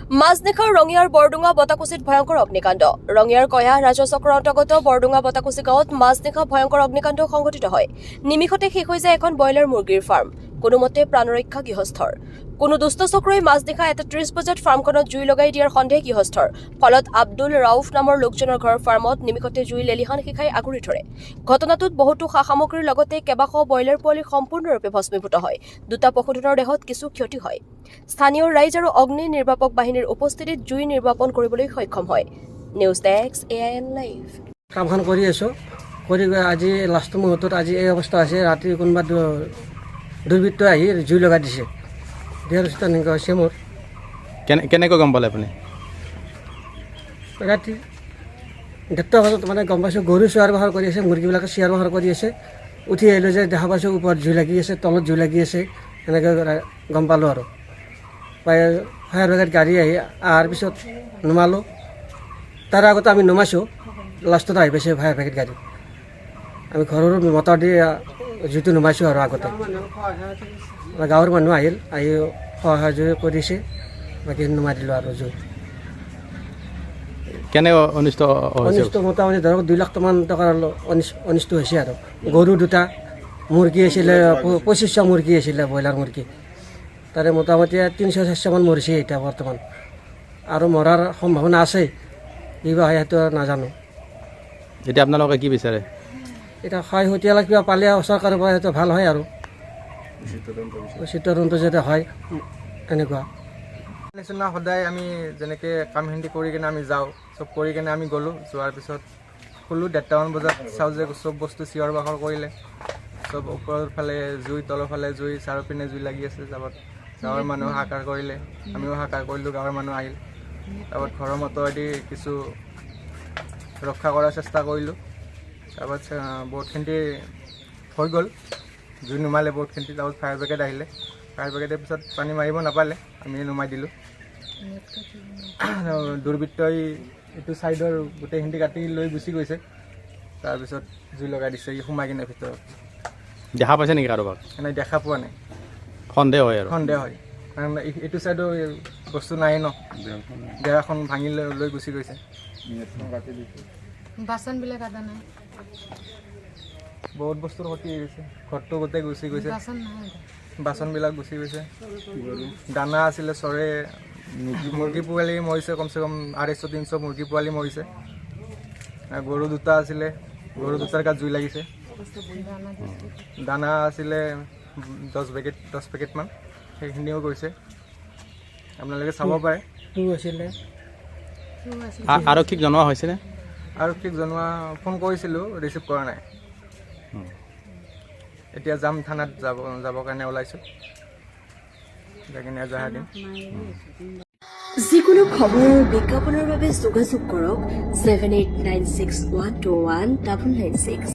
মাজনিশাৰ ৰঙিয়াৰ বৰডুঙা বতাকুচিত ভয়ংকৰ অগ্নিকাণ্ড। ৰঙিয়াৰ কয়াহ ৰাজ্য চক্ৰৰ অন্তৰ্গত বৰডুঙা বতাকুচি গাঁৱত মাজনিশা ভয়ংকৰ অগ্নিকাণ্ড সংঘটিত হয়। নিমিষতে শেষ হৈ যায় এখন ব্ৰইলাৰ মুৰ্গীৰ ফাৰ্ম। কোনোমতে প্ৰাণৰক্ষা গৃহস্থৰ। কোনো দুষ্ট চক্ৰই মাজনিশা ৩১ বজাত ফাৰ্মখনত জুই লগাই দিয়াৰ সন্দেহ গৃহস্থৰ। ফলত আব্দুল ৰাউফ নামৰ লোকজনৰ ঘৰৰ ফাৰ্মত নিমিষতে জুই লেলিহান শিখাই আগুৰি ধৰে। ঘটনাটোত বহুতো সা সামগ্ৰীৰ লগতে কেইবাশ ব্ৰইলাৰ পোৱালি সম্পূৰ্ণৰূপে ভস্মীভূত হয়। দুটা পশুধনৰ দেহত কিছু ক্ষতি হয়। স্থানীয় ৰাইজ আৰু অগ্নি নিৰ্বাপক বাহিনীৰ উপস্থিতিত জুই নিৰ্বাপন কৰিবলৈ সক্ষম হয়। News desk AIN live. কামখন কৰি আছোঁ, কৰি আজি লাষ্ট মুহূৰ্তত আজি এই অৱস্থা আছে। ৰাতি কোনোবা দুৰ্বৃত্ত আহি জুই লগাই দিছে। দিয়াৰ পিছত এনেকুৱা হৈছে মোৰ। কেনেকৈ গম পালে আপুনি? ৰাতি ১:৩০ বজাত মানে গম পাইছোঁ। গৰু চিঞৰ বাখৰ কৰি আছে, মুৰ্গীবিলাকে চিঞৰ বাখৰ কৰি আছে। উঠি আহিলোঁ যে দেখা পাইছোঁ ওপৰত জুই লাগি আছে, তলত জুই লাগি আছে। এনেকৈ গম পালোঁ আৰু প্ৰায় ফায়াৰ ব্ৰিগেড গাড়ী আহি অহাৰ পিছত নুমালোঁ। তাৰ আগতে আমি নুমাইছোঁ, লাষ্টত আহি পাইছে ফায়াৰ ব্ৰিগেড গাড়ী। আমি ঘৰৰ মটৰ দি জুইটো নুমাইছোঁ আৰু আগতে গাঁৱৰ মানুহ আহিল, আহি সহায় কৰিছে, বাকী নুমাই দিলোঁ আৰু জুই। কেনে অনিষ্ট মোটামুটি ধৰক ২ লাখ মান টকাৰ অনিষ্ট হৈছে আৰু। গৰু দুটা, মুৰ্গী আছিলে ২৫০০ মুৰ্গী আছিলে, ব্ৰইলাৰ মুৰ্গী। তাৰে মোটামুটি ৩০০-৪০০ মান মৰিছে এতিয়া বৰ্তমান, আৰু মৰাৰ সম্ভাৱনা আছে। কিবা হয় সেইটো নাজানো। এতিয়া আপোনালোকে কি বিচাৰে? এতিয়া ক্ষয় ক্ষতিয়ালা কিবা পালে চৰকাৰৰ পৰা সেইটো ভাল হয় আৰু উচিত তদন্ত যাতে হয় এনেকুৱা। নিচিনা সদায় আমি যেনেকৈ কামখিনি কৰি কিনে আমি যাওঁ, চব কৰি কিনে আমি গ'লোঁ। যোৱাৰ পিছত শুলোঁ ১:৩০ বজাত, চাওঁ যে চব বস্তু চিঞৰ বাখৰ কৰিলে। চব ওপৰৰ ফালে জুই, তলৰ ফালে জুই, চাৰিওপিনে জুই লাগি আছে। তাৰপৰা গাঁৱৰ মানুহ হাহাকাৰ কৰিলে, আমিও হাহাকাৰ কৰিলোঁ। গাঁৱৰ মানুহ আহিল, তাৰপৰা ঘৰৰ মটৰেদি কিছু ৰক্ষা কৰাৰ চেষ্টা কৰিলোঁ। তাৰপৰা বহুতখিনি হৈ গ'ল, জুই নুমালে বহুতখিনি। তাৰপৰা ফায়াৰ ব্ৰিগেড আহিলে, ফায়াৰ ব্ৰিগেডৰ পিছত পানী মাৰিব নাপালে, আমি নুমাই দিলোঁ। দুৰ্বৃত্তই এইটো ছাইডৰ গোটেইখিনি কাটি লৈ গুচি গৈছে। তাৰপিছত জুই লগাই দিছে সোমাই কিনে ভিতৰত। দেখা পাইছে নেকি কাৰোবাক? এনে দেখা পোৱা নাই, সন্দেহ হয় আৰু। সন্দেহ হয়, কাৰণ এইটো ছাইডৰ বস্তু নাই ন, বেৰাখন ভাঙি লৈ গুচি গৈছে। বাচনবিলাক আদা নাই, বহুত বস্তুৰ ক্ষতি হৈ গৈছে, ঘৰটো গোটেই গুচি গৈছে, বাচনবিলাক গুচি গৈছে। দানা আছিলে চৰে, মুৰ্গী পোৱালি মৰিছে, কমচে কম ২৫০-৩০০ মুৰ্গী পোৱালি মৰিছে। গৰু দুটা আছিলে, গৰু দুটাৰ গাত জুই লাগিছে। দানা আছিলে 10 পেকেটমান, সেইখিনিও গৈছে। আপোনালোকে চাব পাৰে। আৰক্ষীক জনোৱা হৈছেনে? আৰক্ষীক জনোৱা ফোন কৰিছিলোঁ, ৰিচিভ কৰা নাই। এতিয়া যাম থানাত, যাবৰ কাৰণে ওলাইছোঁ, যাই কিনে এজাহাৰ দিম। যিকোনো খবৰ বিজ্ঞাপনৰ বাবে যোগাযোগ কৰক 7896121996।